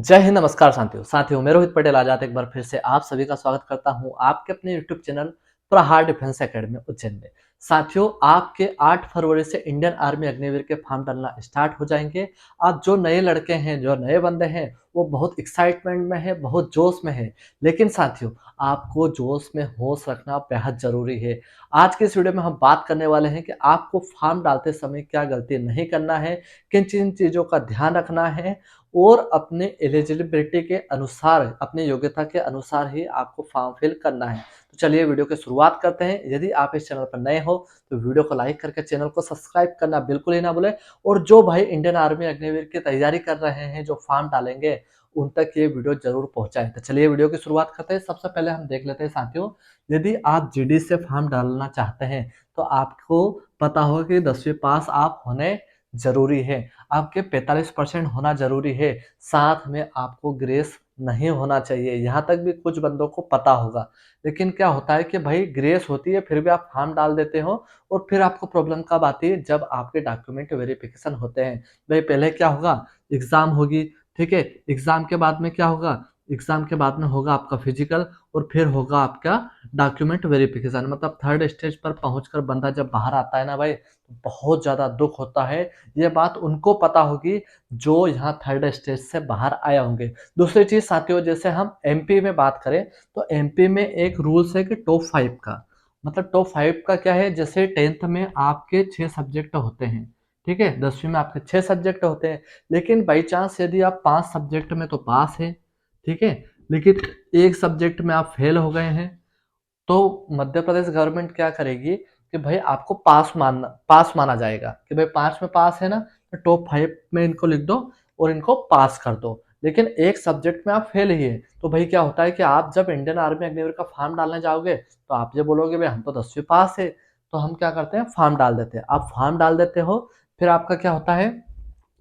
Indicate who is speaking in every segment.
Speaker 1: जय हिंद, नमस्कार साथियों मैं रोहित पटेल आजाद एक बार फिर से आप सभी का स्वागत करता हूं आपके अपने यूट्यूब चैनल प्रहार डिफेंस एकेडमी उज्जैन में। साथियों, आपके 8 फरवरी से इंडियन आर्मी अग्निवीर के फॉर्म डालना स्टार्ट हो जाएंगे। आप जो नए लड़के हैं, जो नए बंदे हैं, वो बहुत एक्साइटमेंट में है, बहुत जोश में है। लेकिन साथियों, आपको जोश में होश रखना बेहद जरूरी है। आज के इस वीडियो में हम बात करने वाले हैं कि आपको फॉर्म डालते समय क्या गलती नहीं करना है, किन किन चीजों का ध्यान रखना है और अपने एलिजिबिलिटी के अनुसार, अपनी योग्यता के अनुसार ही आपको फॉर्म फिल करना है। तो चलिए वीडियो की शुरुआत करते हैं। यदि आप इस चैनल पर नए हो तो वीडियो को लाइक करके चैनल को सब्सक्राइब करना बिल्कुल ही ना भूलें। और जो भाई इंडियन आर्मी अग्निवीर की तैयारी कर रहे हैं, जो फॉर्म डालेंगे, उन तक ये वीडियो जरूर पहुंचाए। तो चलिए वीडियो की शुरुआत करते हैं। सबसे पहले हम देख लेते हैं साथियों, यदि आप जीडी से फॉर्म डालना चाहते हैं तो आपको पता होगा कि 10वीं पास आप होने जरूरी है, आपके 45% होना जरूरी है, साथ में आपको ग्रेस नहीं होना चाहिए। यहाँ तक भी कुछ बंदों को पता होगा, लेकिन क्या होता है कि भाई ग्रेस होती है फिर भी आप फॉर्म डाल देते हो और फिर आपको प्रॉब्लम कब आती है, जब आपके डॉक्यूमेंट वेरिफिकेशन होते हैं। भाई पहले क्या होगा, एग्जाम होगी, ठीक है। एग्जाम के बाद में क्या होगा, एग्जाम के बाद में होगा आपका फिजिकल और फिर होगा आपका डॉक्यूमेंट वेरिफिकेशन। मतलब थर्ड स्टेज पर पहुंचकर बंदा जब बाहर आता है ना भाई, तो बहुत ज्यादा दुख होता है। ये बात उनको पता होगी जो यहाँ थर्ड स्टेज से बाहर आए होंगे। दूसरी चीज साथियों, जैसे हम एमपी में बात करें तो एमपी में एक रूल्स है कि टॉप 5 का, मतलब टॉप 5 का क्या है, जैसे 10th में आपके 6 सब्जेक्ट होते हैं, ठीक है, 10वीं में आपके 6 सब्जेक्ट होते हैं। लेकिन बाई चांस यदि आप 5 सब्जेक्ट में तो पास है, ठीक है, लेकिन एक सब्जेक्ट में आप फेल हो गए हैं, तो मध्य प्रदेश गवर्नमेंट क्या करेगी कि भाई आपको पास माना जाएगा कि भाई 5 में पास है ना, तो टॉप 5 में इनको लिख दो और इनको पास कर दो। लेकिन एक सब्जेक्ट में आप फेल ही है, तो भाई क्या होता है कि आप जब इंडियन आर्मी अग्निवीर का फॉर्म डालने जाओगे तो आप ये बोलोगे भाई हम तो 10वीं पास है। तो हम क्या करते हैं, फॉर्म डाल देते हैं। आप फॉर्म डाल देते हो, फिर आपका क्या होता है,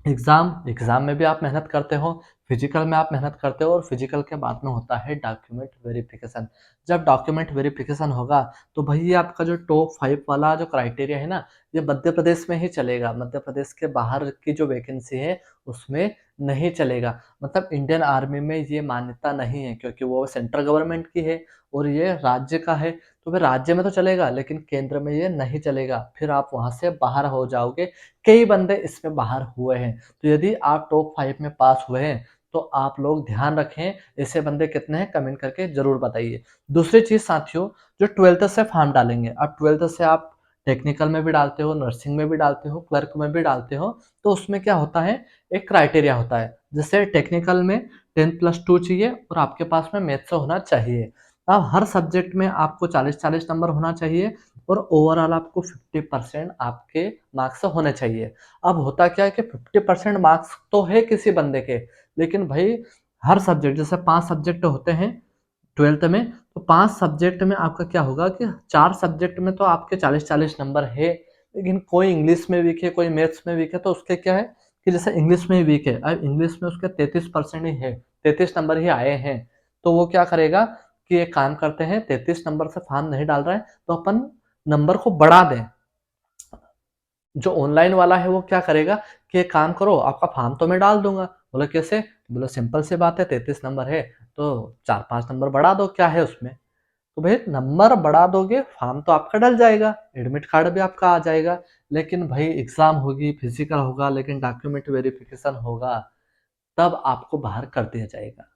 Speaker 1: एग्जाम में भी आप मेहनत करते हो, फिजिकल में आप मेहनत करते हो और फिजिकल के बाद में होता है डॉक्यूमेंट वेरिफिकेशन। जब डॉक्यूमेंट वेरिफिकेशन होगा तो भाई ये आपका जो टॉप 5 वाला जो क्राइटेरिया है ना, ये मध्य प्रदेश में ही चलेगा। मध्य प्रदेश के बाहर की जो वैकेंसी है उसमें नहीं चलेगा। मतलब इंडियन आर्मी में ये मान्यता नहीं है, क्योंकि वो सेंट्रल गवर्नमेंट की है और ये राज्य का है। तो फिर राज्य में तो चलेगा लेकिन केंद्र में ये नहीं चलेगा, फिर आप वहां से बाहर हो जाओगे। कई बंदे इसमें बाहर हुए हैं। तो यदि आप टॉप 5 में पास हुए हैं तो आप लोग ध्यान रखें, ऐसे बंदे कितने हैं कमेंट करके जरूर बताइए। दूसरी चीज साथियों, जो 12th से फॉर्म डालेंगे, अब 12th से आप टेक्निकल में भी डालते हो, नर्सिंग में भी डालते हो, क्लर्क में भी डालते हो, तो उसमें क्या होता है, एक क्राइटेरिया होता है। जैसे टेक्निकल में 10+2 चाहिए और आपके पास में मैथ्स होना चाहिए। अब हर सब्जेक्ट में आपको 40-40 नंबर होना चाहिए और ओवरऑल आपको 50% आपके मार्क्स होने चाहिए। अब होता क्या है कि 50% मार्क्स तो है किसी बंदे के, लेकिन भाई हर सब्जेक्ट, जैसे 5 सब्जेक्ट होते हैं 12th में, तो 5 सब्जेक्ट में आपका क्या होगा कि 4 सब्जेक्ट में तो आपके 40-40 नंबर है, लेकिन कोई इंग्लिश में वीक है, कोई मैथ्स में वीक है, तो उसके क्या है कि जैसे इंग्लिश में वीक है, अब इंग्लिश में उसके 33% ही है, 33 नंबर ही आए हैं, तो वो क्या करेगा कि एक काम करते हैं, 33 नंबर से फॉर्म नहीं डाल रहे हैं तो अपन नंबर को बढ़ा दें। जो ऑनलाइन वाला है वो क्या करेगा कि एक काम करो, आपका फॉर्म तो मैं डाल दूंगा। बोले कैसे, बोले सिंपल सी बात है, 33 नंबर है तो 4-5 नंबर बढ़ा दो, क्या है उसमें। तो भाई नंबर बढ़ा दोगे, फॉर्म तो आपका डल जाएगा, एडमिट कार्ड भी आपका आ जाएगा। लेकिन भाई एग्जाम होगी, फिजिकल होगा, लेकिन डॉक्यूमेंट वेरिफिकेशन होगा, तब आपको बाहर कर दिया जाएगा,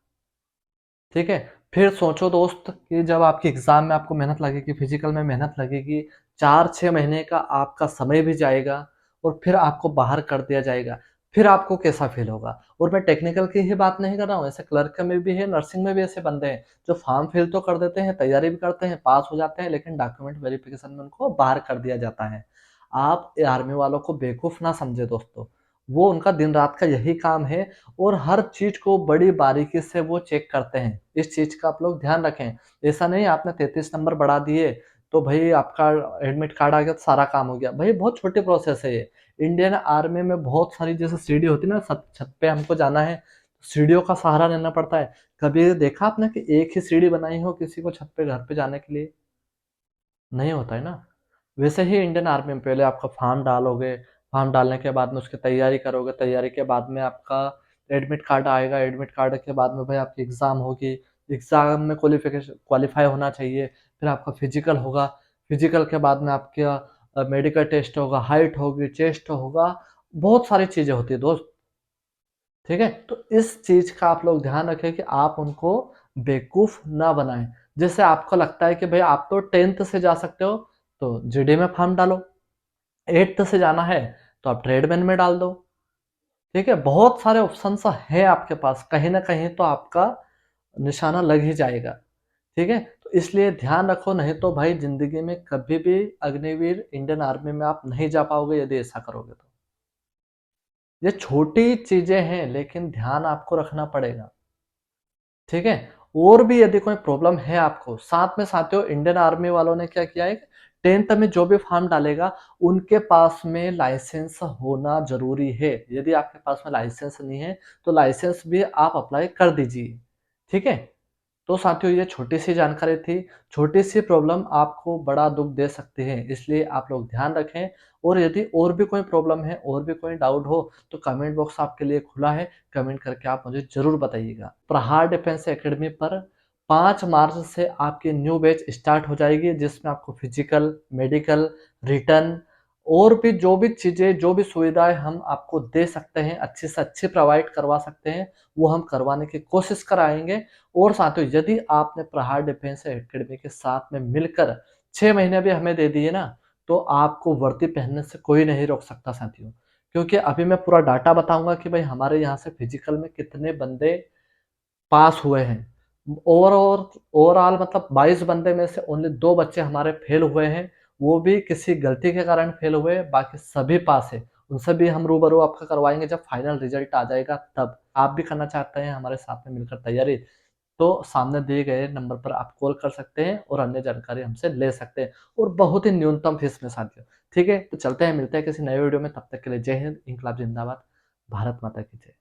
Speaker 1: ठीक है। फिर सोचो दोस्त कि जब आपकी एग्जाम में आपको मेहनत लगेगी, फिजिकल में मेहनत लगेगी, 4-6 महीने का आपका समय भी जाएगा और फिर आपको बाहर कर दिया जाएगा, फिर आपको कैसा फील होगा। और मैं टेक्निकल की ही बात नहीं कर रहा हूँ, ऐसे क्लर्क में भी है, नर्सिंग में भी ऐसे बंदे हैं जो फॉर्म फिल तो कर देते हैं, तैयारी भी करते हैं, पास हो जाते हैं, लेकिन डॉक्यूमेंट वेरिफिकेशन में उनको बाहर कर दिया जाता है। आप आर्मी वालों को बेवकूफ ना समझे दोस्तों, वो उनका दिन रात का यही काम है और हर चीज को बड़ी बारीकी से वो चेक करते हैं। इस चीज का आप लोग ध्यान रखें। ऐसा नहीं आपने 33 नंबर बढ़ा दिए तो भाई आपका एडमिट कार्ड आ गया तो सारा काम हो गया। भाई बहुत छोटी प्रोसेस है ये। इंडियन आर्मी में बहुत सारी जैसे सीढ़ी होती है ना, छत पे हमको जाना है, सीढ़ियों का सहारा लेना पड़ता है। कभी देखा आपने कि एक ही सीढ़ी बनाई हो किसी को छत पे घर पे जाने के लिए? नहीं होता है ना। वैसे ही इंडियन आर्मी में पहले आपका फॉर्म डालोगे, फॉर्म डालने के बाद में उसकी तैयारी करोगे, तैयारी के बाद में आपका एडमिट कार्ड आएगा, एडमिट कार्ड के बाद में भाई आपकी एग्ज़ाम होगी, एग्ज़ाम में क्वालीफ़ाई होना चाहिए, फिर आपका फिज़िकल होगा, फिज़िकल के बाद में आपका मेडिकल टेस्ट होगा, हाइट होगी, चेस्ट होगा, बहुत सारी चीज़ें होती हैं दोस्त, ठीक है? तो इस चीज़ का आप लोग ध्यान रखें कि आप उनको बेवकूफ़ ना बनाएँ। जैसे आपको लगता है कि भई आप तो 10th से जा सकते हो, तो जीडी में फ़ॉर्म डालो, 8th से जाना है, तो आप ट्रेडमैन में डाल दो, ठीक है? बहुत सारे ऑप्शंस हैं आपके पास, कहीं न कहीं तो आपका निशाना लग ही जाएगा, ठीक है? तो इसलिए ध्यान रखो, नहीं तो भाई ज़िंदगी में कभी भी अग्निवीर इंडियन आर्मी में आप नहीं जा पाओगे यदि ऐसा करोगे तो। ये छोटी चीज़ें हैं लेकिन ध्यान आपको रखना पड़ेगा, ठीक है? और भी यदि कोई प्रॉब्लम है आपको, साथ में साथियों इंडियन आर्मी वालों ने क्या किया है, 10th में जो भी फॉर्म डालेगा, उनके पास में लाइसेंस होना ज़रूरी है। यदि आपके पास में लाइसेंस नहीं है, तो लाइसेंस भी आप अप्लाई कर दीजिए, ठीक है? तो साथियों ये छोटी-सी जानकारी थी, छोटी-सी प्रॉब्लम आपको बड़ा दुःख दे सकती है, इसलिए आप लोग ध्यान रखें और यदि और भी कोई प्रॉब्लम है, और भी कोई डाउट हो, तो कमेंट बॉक्स आपके लिए खुला है, कमेंट करके आप मुझे ज़रूर बताइएगा। प्रहार डिफेंस अकेडमी पर 5 मार्च से आपकी न्यू बैच स्टार्ट हो जाएगी, जिसमें आपको फिज़िकल, मेडिकल, रिटन और भी जो भी चीज़ें, जो भी सुविधाएँ हम आपको दे सकते हैं, अच्छी से अच्छी प्रोवाइड करवा सकते हैं, वो हम करवाने की कोशिश कराएँगे। और साथियों यदि आपने प्रहार डिफेंस एकेडमी के साथ में मिलकर 6 महीने भी हमें दे दिए ना, तो आपको वर्दी पहनने से कोई नहीं रोक सकता साथियों। क्योंकि अभी मैं पूरा डाटा बताऊँगा कि भाई हमारे यहाँ से फिज़िकल में कितने बंदे पास हुए हैं। ओवरऑल मतलब 22 बंदे में से ओनली 2 बच्चे हमारे फेल हुए हैं, वो भी किसी गलती के कारण फेल हुए, बाकी सभी पास हैं। उनसे भी हम रूबरू आपका करवाएँगे जब फाइनल रिज़ल्ट आ जाएगा तब। आप भी करना चाहते हैं हमारे साथ में मिलकर तैयारी, तो सामने दिए गए नंबर पर आप कॉल कर सकते हैं और अन्य जानकारी हमसे ले सकते हैं और बहुत ही न्यूनतम फीस में साथियों। ठीक है? तो चलते हैं, मिलते हैं किसी नए वीडियो में, तब तक के लिए जय हिंद, इनकलाब जिंदाबाद, भारत माता की जय।